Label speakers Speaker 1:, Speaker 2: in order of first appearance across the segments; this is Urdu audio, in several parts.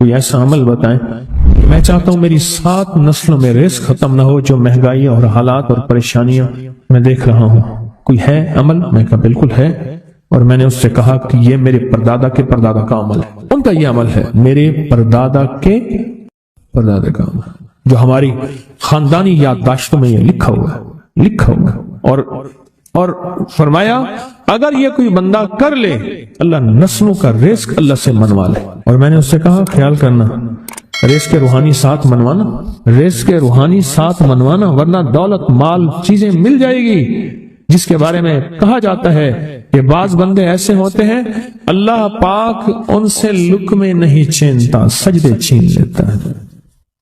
Speaker 1: کوئی ایسا عمل بتائیں. میں چاہتا ہوں میری 7 نسلوں میں رزق ختم نہ ہو جو مہنگائی اور حالات اور پریشانیاں میں دیکھ رہا ہوں. کوئی ہے عمل؟ میں کہا بالکل ہے. اور میں نے اس سے کہا کہ یہ میرے پردادا کے پردادا کا عمل ہے. ان کا یہ عمل ہے، میرے پردادا کے پردادا کا عمل، جو ہماری خاندانی یادداشتوں میں یہ لکھا ہوا ہے. اور فرمایا اگر یہ کوئی بندہ کر لے اللہ نسلوں کا رزق اللہ سے منوا لے. اور میں نے اس سے کہا خیال کرنا رزق کے روحانی ساتھ منوانا، رزق کے روحانی ساتھ منوانا، ورنہ دولت مال چیزیں مل جائے گی جس کے بارے میں کہا جاتا ہے کہ بعض بندے ایسے ہوتے ہیں اللہ پاک ان سے لقمے نہیں چھینتا، سجدے چھین لیتا ہے.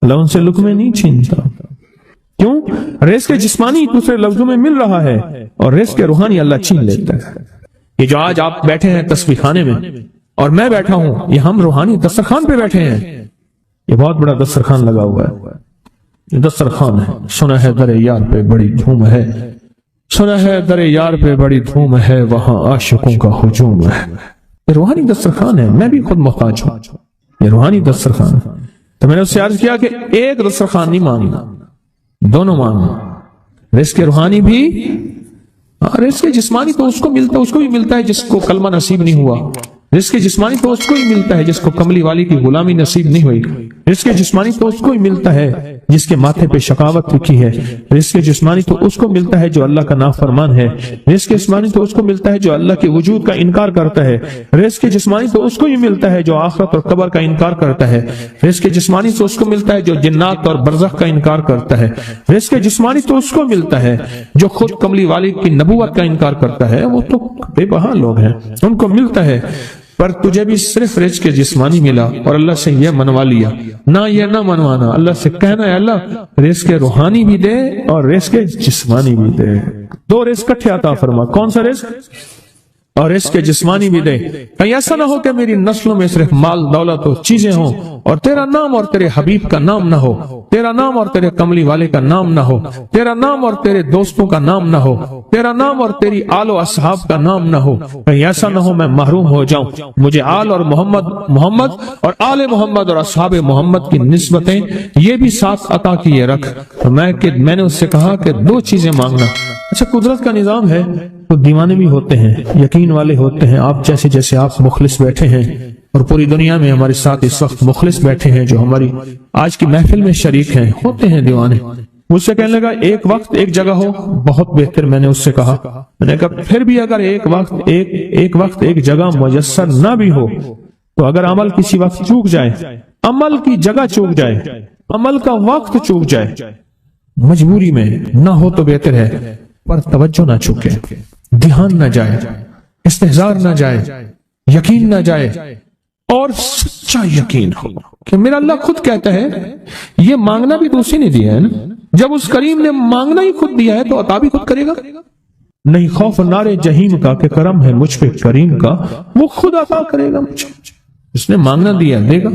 Speaker 1: اللہ ان سے لقمے نہیں چھینتا. کیوں؟ رزق جسمانی دوسرے لفظوں میں مل رہا ہے اور رزق روحانی اللہ چھین لیتا ہے. یہ جو آج آپ بیٹھے ہیں تسبیح خانے میں اور میں بیٹھا ہوں، یہ ہم روحانی دسترخوان پہ بیٹھے ہیں. یہ بہت بڑا دسترخوان لگا ہوا ہے، یہ دسترخوان ہے. سنا ہے در یار پہ بڑی دھوم ہے، سنا ہے در یار پہ بڑی دھوم ہے، وہاں عاشقوں کا ہجوم ہے. یہ روحانی دسترخوان ہے. میں بھی خود محتاج ہوں. یہ روحانی دسترخوان ہے. تو میں نے اس سے عرض کیا کہ ایک دسترخوان نہیں مانگنا، دونوں مانگنا. رزق روحانی بھی، رزق جسمانی تو اس کو ملتا ہے، اس کو بھی ملتا ہے جس کو کلمہ نصیب نہیں ہوا. رزق جسمانی تو اس کو ہی ملتا ہے جس کو کملی والی کی غلامی نصیب نہیں ہوئی. رزق جسمانی تو اس کو ہی ملتا ہے جس کے ماتھے پہ شقاوت لکھی ہے. رزق جسمانی تو اس کو ملتا ہے جو اللہ کا نافرمان ہے. رزق جسمانی تو اس کو ملتا ہے جو اللہ کے وجود کا انکار کرتا ہے. رزق جسمانی تو اس کو ہی ملتا ہے جو آخرت اور قبر کا انکار کرتا ہے. رزق جسمانی تو اس کو ملتا ہے جو جنات اور برزخ کا انکار کرتا ہے. رزق جسمانی تو اس کو ملتا ہے جو خود کملی والی کی نبوت کا انکار کرتا ہے. وہ تو بے بہا لوگ ہیں، ان کو ملتا ہے. پر تجھے بھی صرف رزق جسمانی ملا اور اللہ سے یہ منوا لیا. نہ یہ نہ منوانا، اللہ سے کہنا ہے اللہ رزق روحانی بھی دے اور رزق جسمانی بھی دے. 2 رزق اکٹھے عطا فرما. کون سا رزق؟ اور رزق جسمانی بھی دے. کہیں ایسا نہ ہو کہ میری نسلوں میں صرف مال دولت اور چیزیں ہوں اور تیرا نام اور تیرے حبیب کا نام نہ ہو، تیرا نام اور تیرے کملی والے کا نام نہ ہو، تیرا نام اور تیرے دوستوں کا نام نہ ہو، تیرا نام اور تیری آل و اصحاب کا نام نہ ہو. کہیں ایسا نہ ہو میں محروم ہو جاؤں. مجھے آل اور محمد اور آل محمد اور اصحاب محمد کی نسبتیں یہ بھی ساتھ عطا کیے رکھ. میں نے اس سے کہا کہ 2 چیزیں مانگنا. اچھا قدرت کا نظام ہے، تو دیوانے بھی ہوتے ہیں، یقین والے ہوتے ہیں. آپ جیسے آپ مخلص بیٹھے ہیں اور پوری دنیا میں ہمارے ساتھ اس وقت مخلص بیٹھے ہیں جو ہماری آج کی محفل میں شریک ہیں، ہوتے ہیں دیوانے. مجھ سے کہنے لگا ایک وقت ایک جگہ ہو بہت بہتر. میں نے اس سے کہا، میں نے کہا پھر بھی اگر ایک وقت ایک جگہ میسر نہ بھی ہو تو اگر عمل کسی وقت چوک جائے، عمل کی جگہ چوک جائے، عمل کا وقت چوک جائے، مجبوری میں نہ ہو تو بہتر ہے، پر توجہ نہ چوکے، دھیان نہ جائے، استحضار نہ جائے، یقین نہ جائے اور سچا یقین ہو کہ میرا اللہ خود کہتا ہے. یہ مانگنا بھی تو اسی نے دیا ہے نا. جب اس کریم نے مانگنا ہی خود دیا ہے تو عطا بھی خود کرے گا. نہیں خوف نارے جہیم کا کہ کرم ہے مجھ پہ کریم کا، وہ خود عطا کرے گا مجھے. اس نے مانگنا دیا دے گا.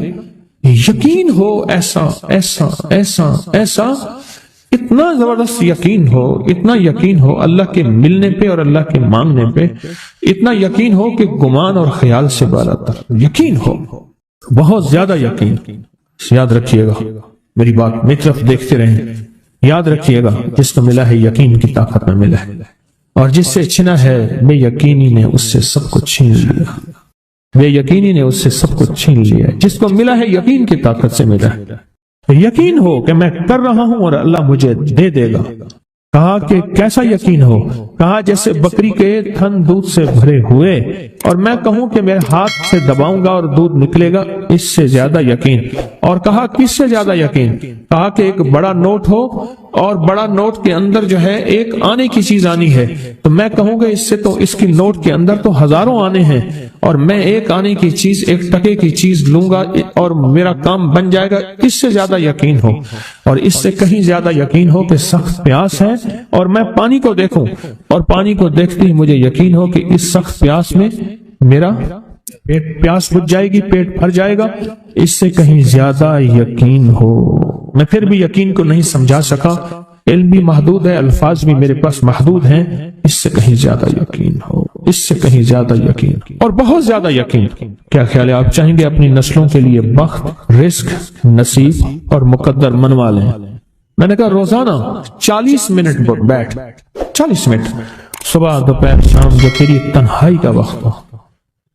Speaker 1: یقین ہو ایسا ایسا ایسا ایسا، اتنا زبردست یقین ہو، اتنا یقین ہو اللہ کے ملنے پہ اور اللہ کے مانگنے پہ، اتنا یقین ہو کہ گمان اور خیال سے بالاتر یقین ہو، بہت زیادہ یقین. یاد رکھیے گا میری بات، میری طرف دیکھتے رہیں. یاد رکھیے گا جس کو ملا ہے یقین کی طاقت میں ملا ہے، اور جس سے چھنا ہے بے یقینی نے اس سے سب کو چھین لیا. بے یقینی نے اس سے سب کو چھین لیا. جس کو ملا ہے یقین کی طاقت سے ملا ہے. یقین ہو کہ میں کر رہا ہوں اور اللہ مجھے دے دے گا. کہا کہ کیسا یقین ہو؟ کہا جیسے بکری کے تھن دودھ سے بھرے ہوئے اور میں کہوں کہ میرے ہاتھ سے دباؤں گا اور دودھ نکلے گا، اس سے زیادہ یقین. اور کہا کس سے زیادہ یقین؟ کہا کہ ایک بڑا نوٹ ہو اور بڑا نوٹ کے اندر جو ہے ایک آنے کی چیز آنی ہے، تو میں کہوں گا اس سے تو اس کی نوٹ کے اندر تو ہزاروں آنے ہیں اور میں ایک آنے کی چیز، ایک ٹکے کی چیز لوں گا اور میرا کام بن جائے گا. اس سے زیادہ یقین ہو اور اس سے کہیں زیادہ یقین ہو کہ سخت پیاس ہے اور میں پانی کو دیکھوں اور پانی کو دیکھتے ہی مجھے یقین ہو کہ اس سخت پیاس میں میرا پیاس بجھ جائے گی، پیٹ بھر جائے گا. اس سے کہیں زیادہ یقین ہو. میں پھر بھی یقین کو نہیں سمجھا سکا. علم بھی محدود ہے، الفاظ بھی میرے پاس محدود ہیں. اس سے کہیں زیادہ یقین ہو، اس سے کہیں زیادہ یقین اور بہت زیادہ یقین. کیا خیال ہے؟ آپ چاہیں گے اپنی نسلوں کے لیے بخت، رزق، نصیب اور مقدر منوا لیں؟ میں نے کہا روزانہ 40 منٹ بیٹھ، 40 منٹ صبح دوپہر شام جو تیری تنہائی کا وقت ہو،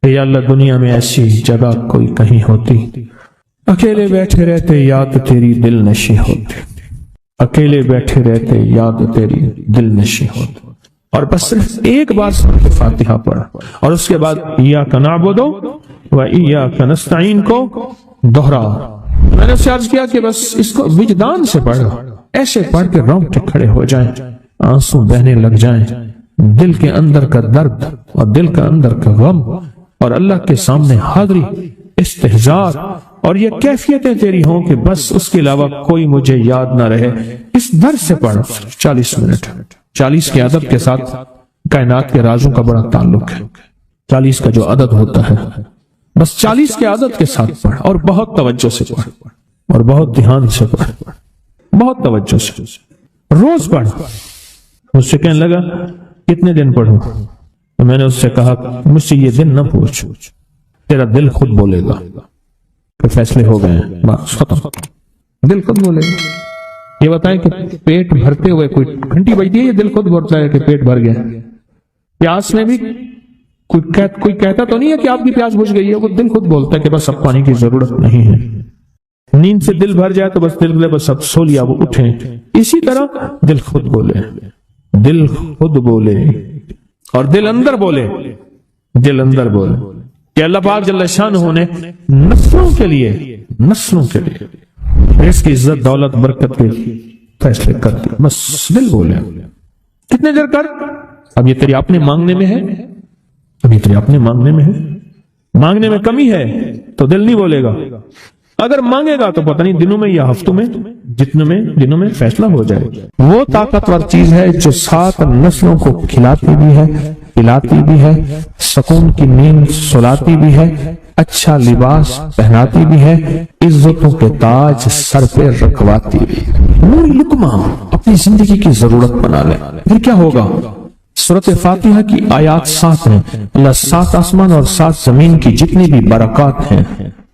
Speaker 1: یا اللہ دنیا میں ایسی جگہ کوئی کہیں ہوتی، اکیلے بیٹھے رہتے یاد تیری دل نشی ہوتی، اکیلے بیٹھے رہتے یاد تیری دل نشی ہوتی، اور بس صرف ایک بار سورۃ فاتحہ پڑھا اور اس کے بعد ایاک نعبد و ایاک نستعین کو دوہرا۔ میں نے اس سے عرض کیا کہ بس اس کو وجدان سے پڑھو، ایسے پڑھ کے رونگٹے کھڑے ہو جائیں، آنسو بہنے لگ جائیں، دل کے اندر کا درد اور دل کا اندر کا غم اور اللہ کے سامنے حاضری، استحضار اور یہ کیفیتیں تیری ہوں کہ بس اس کے علاوہ کوئی مجھے یاد نہ رہے۔ اس در سے پڑھو 40 منٹ۔ 40 کے عدد کے ساتھ کائنات کے رازوں کا بڑا تعلق ہے۔ 40 کا جو عدد ہوتا ہے بس 40 کے عدد کے ساتھ پڑھ، اور بہت توجہ سے پڑھ، اور بہت دھیان سے پڑھ، بہت توجہ سے روز پڑھ۔ مجھ سے کہنے لگا کتنے دن پڑھوں؟ تو میں نے اس سے کہا مجھ سے یہ دن نہ پوچھ، تیرا دل خود بولے گا کہ فیصلے ہو گئے ہیں، بس ختم، دل خود بولے گا۔ یہ بتائیں کہ پیٹ بھرتے ہوئے کوئی گھنٹی بجتی ہے، یہ دل خود بولتا ہے کہ پیٹ بھر گیا۔ پیاس میں بھی کوئی کہتا تو نہیں ہے کہ آپ کی پیاس بجھ گئی ہے، وہ دل خود بولتا ہے کہ بس اب پانی کی ضرورت نہیں ہے۔ نیند سے دل بھر جائے تو بس دل بس اب سو لیا، وہ اٹھیں۔ اسی طرح دل خود بولے، دل خود بولے اور دل اندر بولے، دل اندر بولے کہ اللہ پاک جل شانہ نے نسلوں کے لیے اس کی عزت دولت برکت کے فیصلے کر دی، بس دل بولے۔ کتنے دیر کر؟ اب یہ تیری اپنے مانگنے میں ہے، اب یہ تیری اپنے مانگنے میں ہے۔ مانگنے میں کمی ہے تو دل نہیں بولے گا، اگر مانگے گا تو پتہ نہیں دنوں میں یا ہفتوں میں، دنوں میں فیصلہ ہو جائے۔ وہ طاقتور چیز ہے جو 7 نسلوں کو کھلاتی بھی ہے، پلاتی بھی ہے، سکون کی نیند سلاتی بھی ہے، اچھا لباس پہناتی بھی ہے، عزتوں کے تاج سر پہ رکھواتی بھی ہے۔ نوری لقمہ اپنی زندگی کی ضرورت بنا لے، پھر کیا ہوگا؟ سورۃ فاتحہ کی آیات 7 ہیں۔ اللہ 7 آسمان اور 7 زمین کی جتنی بھی برکات ہیں،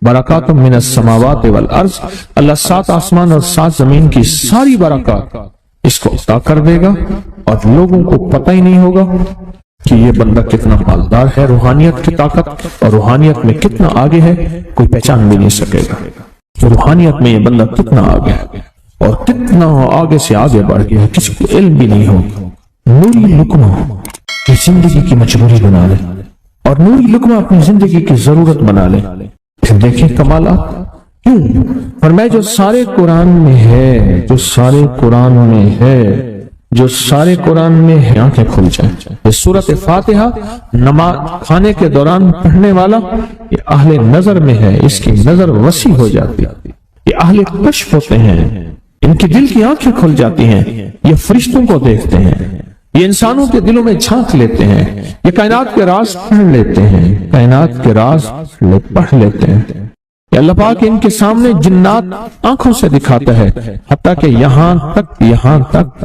Speaker 1: برکات من السماوات والارض، اللہ 7 آسمان اور 7 زمین کی ساری برکات اس کو عطا کر دے گا، اور لوگوں کو پتہ ہی نہیں ہوگا کہ یہ بندہ کتنا مالدار ہے، روحانیت کی طاقت اور روحانیت میں کتنا آگے ہے، کوئی پہچان بھی نہیں سکے گا۔ روحانیت میں یہ بندہ کتنا آگے ہے اور کتنا آگے سے آگے بڑھ گیا ہے، کسی کو علم بھی نہیں ہوگا۔ نوری لقمہ کی زندگی کی مجبوری بنا لے، اور نوری لقمہ اپنی زندگی کی ضرورت بنا لے، پھر دیکھیں کمالات۔ کیوں؟ فرمایا جو سارے قرآن میں ہے، جو سارے قرآن میں ہے، جو سارے قرآن میں ہے، آنکھیں کھل جائیں۔ یہ سورۃ فاتحہ نماز کھانے کے دوران پڑھنے والا یہ اہل نظر میں ہے، اس کی نظر وسیع ہو جاتی ہے، یہ اہل کشف ہوتے ہیں، ان کی دل کی آنکھیں کھل جاتی ہیں، یہ فرشتوں کو دیکھتے ہیں، یہ انسانوں کے دلوں میں جھانک لیتے ہیں، یہ کائنات کے راز پڑھ لیتے ہیں، کائنات کے راز پڑھ لیتے ہیں۔ کہ اللہ پاک ان کے سامنے جنات آنکھوں سے دکھاتا ہے، حتیٰ کہ یہاں تک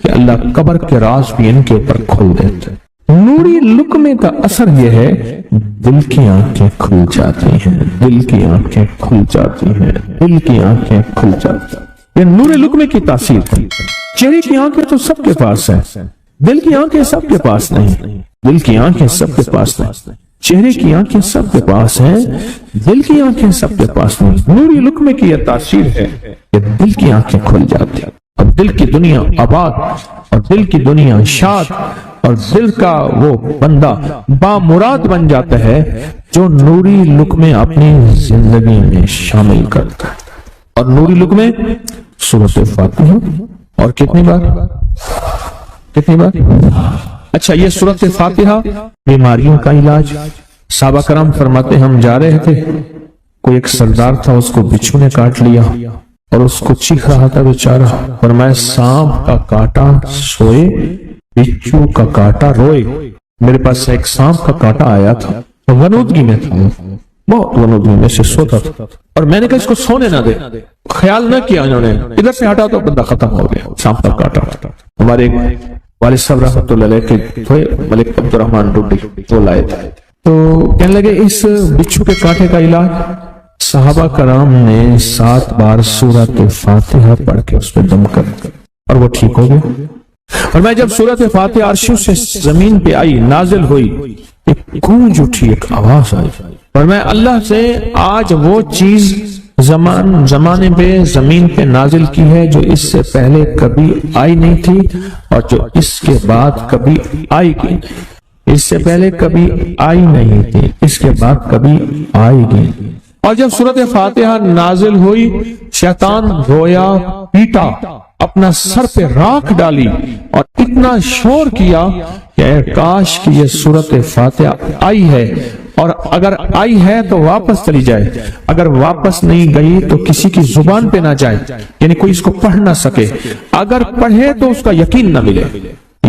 Speaker 1: کہ اللہ قبر کے راز بھی ان کے اوپر کھول دیتے ہیں۔ نوری لقمے کا اثر یہ ہے دل کی آنکھیں کھل جاتی ہیں، دل کی آنکھیں کھل جاتی ہیں، دل کی آنکھیں کھل جاتی ہیں۔ یہ نور لقمے کی تاثیر ہے۔ چہرے کی آنکھیں تو سب کے پاس ہیں، دل کی آنکھیں سب کے پاس نہیں، دل کی آنکھیں سب کے پاس نہیں، چہرے کی آنکھیں سب کے پاس ہیں، دل کی آنکھیں سب کے پاس نہیں۔ نوری لقمے کی یہ تاثیر ہے کہ دل کی آنکھیں کھل جاتی ہیں اور دل کی دنیا آباد اور دل کی دنیا شاد اور دل کا وہ بندہ بامراد بن جاتا ہے جو نوری لقمے اپنی زندگی میں شامل کرتا ہے۔ اور نوری لقمے سورۃ فاتحہ اور کتنی بار؟ اچھا، یہ سورۃ فاتحہ بیماریوں کا علاج۔ صحابہ کرام فرماتے ہم جا رہے تھے، کوئی ایک سردار تھا، اس کو بچھو نے کاٹ لیا اور اس کو چیخ رہا تھا بیچارہ۔ فرمایا سانپ کا کاٹا سوئے، بچھو کا کاٹا روئے۔ میرے پاس ایک سانپ کا کاٹا آیا تھا، غنودگی میں تھا، بہت غنودگی میں سے سوتا تھا، اور میں نے کہا اس کو سونے نہ دے، خیال نہ کیا انہوں نے، ادھر سے ہٹا تو بندہ ختم ہو گیا، سانپ کا کاٹا۔ ہمارے والد صاحب رحمۃ اللہ علیہ کے ملک عبد الرحمن ڈوڈی وہ لائے تھے، تو کہنے لگے اس بچھو کے کانٹے کا علاج؟ صحابہ کرام نے 7 بار سورۃ فاتحہ پڑھ کے اس پہ دم کر اور وہ ٹھیک ہو گیا۔ اور میں جب سورۃ فاتحہ عرشوں سے زمین پہ آئی، نازل ہوئی، ایک گونج اٹھی، ایک آواز آئی، اور میں اللہ سے آج وہ چیز زمانے پہ زمین پہ نازل کی ہے جو اس سے پہلے کبھی آئی نہیں تھی اور جو اس کے بعد کبھی آئے گی نہیں۔ اس سے پہلے کبھی آئی نہیں تھی، اس کے بعد کبھی آئے گی۔ اور جب سورۃ فاتحہ نازل ہوئی، شیطان رویا، پیٹا، اپنا سر پہ راکھ ڈالی اور اتنا شور کیا کہ اے کاش کہ یہ سورۃ فاتحہ آئی ہے، اور اگر آئی ہے تو واپس چلی جائے، اگر واپس نہیں گئی تو کسی کی زبان پہ نہ جائے، یعنی کوئی اس کو پڑھ نہ سکے، اگر پڑھے تو اس کا یقین نہ ملے۔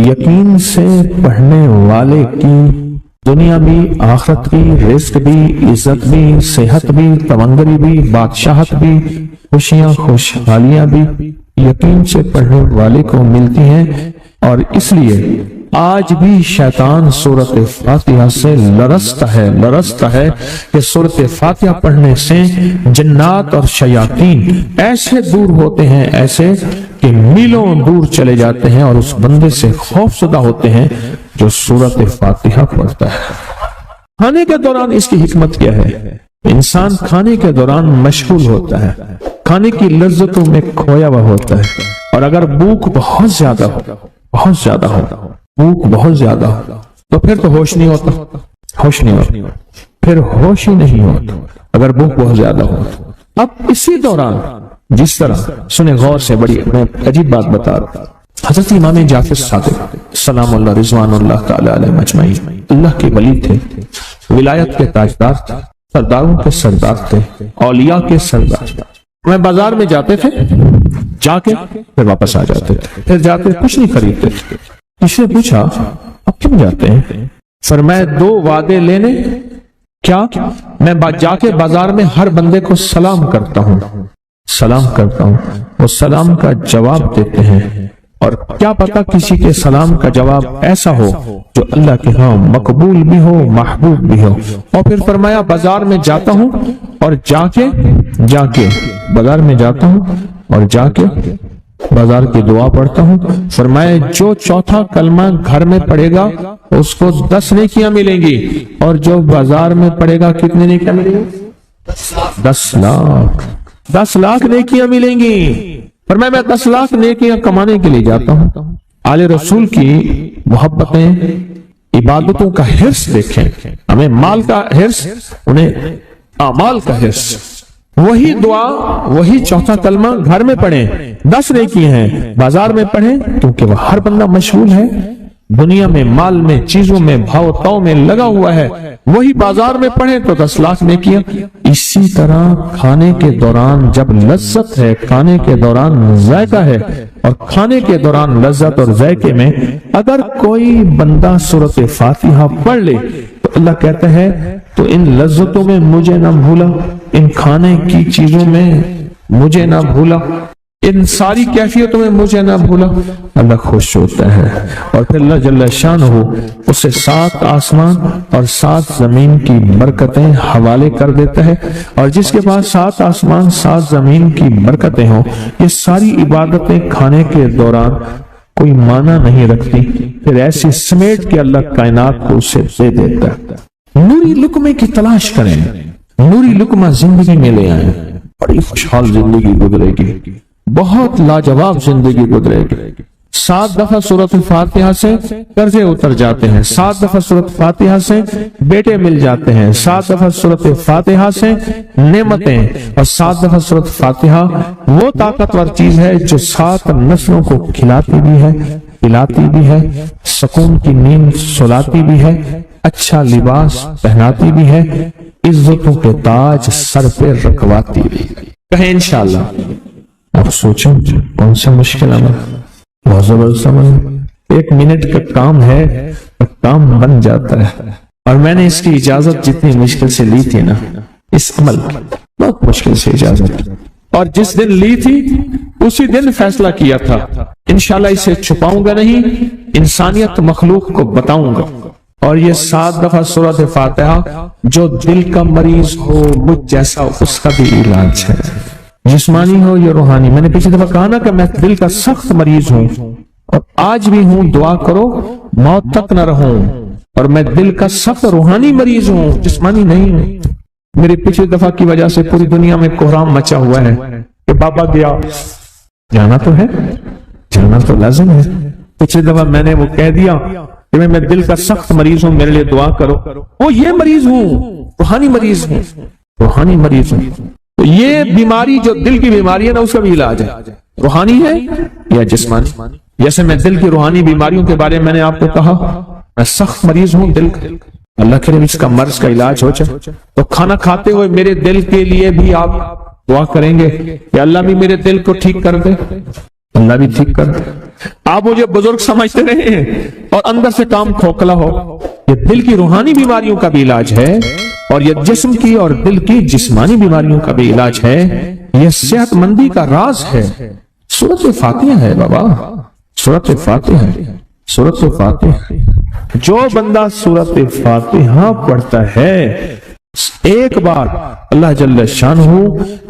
Speaker 1: یقین سے پڑھنے والے کی دنیا بھی، آخرت بھی، رزق بھی، عزت بھی، صحت بھی، تمندری بھی، بادشاہت بھی، خوشیاں خوشحالیاں بھی یقین سے پڑھنے والے کو ملتی ہیں۔ اور اس لیے آج بھی شیطان سورۃ فاتحہ سے لرزتا ہے کہ سورۃ فاتحہ پڑھنے سے جنات اور شیاطین ایسے دور ہوتے ہیں، ایسے کہ میلوں دور چلے جاتے ہیں، اور اس بندے سے خوف زدہ ہوتے ہیں جو سورۃ فاتحہ پڑھتا ہے۔ کھانے کے دوران اس کی حکمت کیا ہے؟ انسان کھانے کے دوران مشغول ہوتا ہے، کھانے کی لذتوں میں کھویا ہوا ہوتا ہے، اور اگر بھوک بہت زیادہ ہو، بھوک بہت زیادہ ہو تو پھر تو ہوش نہیں ہوتا، پھر ہوش ہی نہیں ہوتا اگر بھوک بہت زیادہ ہو۔ اب اسی دوران جس طرح سنیں غور سے، بڑی میں عجیب بات بتا رہا ہوں، حضرت امام جعفر صادق سلام اللہ رضوان اللہ تعالی علیہ مجمعین اللہ کے ولی تھے، ولایت کے تاجدار تھے، سرداروں کے سردار تھے، اولیاء کے سردار تھے۔ میں بازار میں جاتے تھے، جا کے پھر واپس آ جاتے تھے، پھر جاتے کچھ نہیں خریدتے تھے۔ کسی نے پوچھا اب کیوں جاتے ہیں؟ فرمایا 2 وعدے لینے، کیا؟ میں جا کے بازار میں ہر بندے کو سلام کرتا ہوں، وہ سلام کا جواب دیتے ہیں، اور کیا پتا کسی کے سلام کا جواب ایسا ہو جو اللہ کے ہاں مقبول بھی ہو، محبوب بھی ہو۔ اور پھر فرمایا بازار میں جاتا ہوں اور جا کے بازار میں جاتا ہوں اور جا کے بازار کی دعا پڑھتا ہوں۔ فرمایا جو چوتھا کلمہ گھر میں پڑھے گا اس کو 10 نیکیاں ملیں گی، اور جو بازار میں پڑھے گا کتنے نیکیاں ملیں گی؟ 10 لاکھ نیکیاں ملیں گی۔ فرمایا میں 10 لاکھ نیکیاں کمانے کے لیے جاتا ہوں۔ آل رسول کی محبتیں، عبادتوں کا حرص دیکھیں، ہمیں مال کا حرص، انہیں اعمال کا حرص۔ وہی دعا، وہی چوتھا کلمہ گھر میں پڑھیں، 10 نیکیاں ہیں، بازار میں پڑھیں کیونکہ وہ ہر بندہ مشغول ہے، دنیا میں، مال میں، چیزوں میں، بھاؤ تاؤ میں لگا ہوا ہے، وہی بازار میں پڑھیں تو 10 لاکھ نیکیاں۔ اسی طرح کھانے کے دوران جب لذت ہے، کھانے کے دوران ذائقہ ہے، اور کھانے کے دوران لذت اور ذائقے میں اگر کوئی بندہ سورۃ فاتحہ پڑھ لے تو اللہ کہتا ہے تو ان لذتوں میں مجھے نہ بھولا، ان کھانے کی چیزوں میں مجھے نہ بھولا، ان ساری کیفیتوں میں مجھے نہ بھولا، اللہ خوش ہوتا ہے، اور پھر اللہ جل شانہ اسے 7 آسمان اور 7 زمین کی برکتیں حوالے کر دیتا ہے، اور جس کے پاس 7 آسمان 7 زمین کی برکتیں ہوں، یہ ساری عبادتیں کھانے کے دوران کوئی معنی نہیں رکھتی، پھر ایسی سمیٹ کے اللہ کائنات کو اسے دے دیتا ہے۔ نوری لقمے کی تلاش کریں، نوری لقمہ زندگی میں لے آئیں، بڑی خوشحال زندگی گزرے گی، بہت لاجواب زندگی گزرے گی۔ 7 دفعہ سورۃ فاتحہ سے قرضے اتر جاتے ہیں، 7 دفعہ سورۃ فاتحہ سے بیٹے مل جاتے ہیں، 7 دفعہ سورۃ فاتحہ سے نعمتیں، اور 7 دفعہ سورۃ فاتحہ وہ طاقتور چیز ہے جو 7 نسلوں کو کھلاتی بھی ہے، پلاتی بھی ہے، سکون کی نیند سلاتی بھی ہے، اچھا لباس پہناتی بھی ہے، عزتوں کے تاج سر پہ رکھواتی بھی۔ کہیں انشاءاللہ۔ آپ سوچیں کون سا مشکل عمل، بہت زبردست عمل، 1 منٹ کا کام ہے، کام بن جاتا ہے۔ اور میں نے اس کی اجازت جتنی مشکل سے لی تھی نا، اس عمل کی بہت مشکل سے اجازت، اور جس دن لی تھی اسی دن فیصلہ کیا تھا انشاءاللہ اسے چھپاؤں گا نہیں، انسانیت مخلوق کو بتاؤں گا، اور یہ 7 دفعہ سورۃ فاتحہ جو دل کا مریض ہو مجھ جیسا اس کا بھی علاج ہے، جسمانی ہو یا روحانی۔ میں نے پچھلی دفعہ کہا نا کہ میں دل کا سخت مریض ہوں اور آج بھی ہوں، دعا کرو موت تک نہ رہوں، اور میں دل کا سخت روحانی مریض ہوں، جسمانی نہیں ہوں۔ میری پچھلی دفعہ کی وجہ سے پوری دنیا میں کوہرام مچا ہوا ہے کہ بابا گیا، جانا تو ہے، جانا تو لازم ہے۔ پچھلی دفعہ میں نے وہ کہہ دیا کہ میں دل کا سخت مریض ہوں، میرے لیے دعا کرو، وہ یہ مریض ہوں، روحانی مریض ہوں، روحانی مریض ہوں۔ تو یہ بیماری جو دل کی بیماری ہے نا، اس کا بھی علاج ہے، روحانی ہے یا جسمانی۔ جیسے میں دل کی روحانی بیماریوں کے بارے میں نے آپ کو کہا، میں سخت مریض ہوں دل کا، اللہ کرے اس کا مرض کا علاج ہو جائے۔ تو کھانا کھاتے ہوئے میرے دل کے لیے بھی آپ دعا کریں گے کہ اللہ بھی میرے دل کو ٹھیک کر دے، اللہ بھی ٹھیک کر دے۔ آپ مجھے بزرگ سمجھتے رہے ہیں اور اندر سے کام کھوکھلا ہو، یہ دل کی روحانی بیماریوں کا بھی علاج ہے، اور یہ جسم کی اور دل کی جسمانی بیماریوں کا بھی علاج ہے۔ یہ صحت مندی کا راز ہے، سورۃ فاتحہ ہے بابا، سورۃ فاتحہ ہے، سورۃ فاتحہ۔ جو بندہ سورۃ فاتحہ پڑھتا ہے ایک بار، اللہ جل شانہ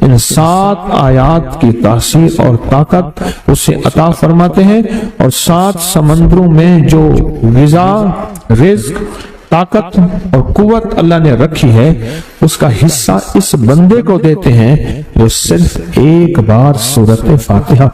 Speaker 1: ان 7 آیات کی تاثیر اور طاقت اسے عطا فرماتے ہیں، اور 7 سمندروں میں جو غذا، رزق، طاقت اور قوت اللہ نے رکھی ہے، اس کا حصہ اس بندے کو دیتے ہیں جو صرف ایک بار سورۃ فاتحہ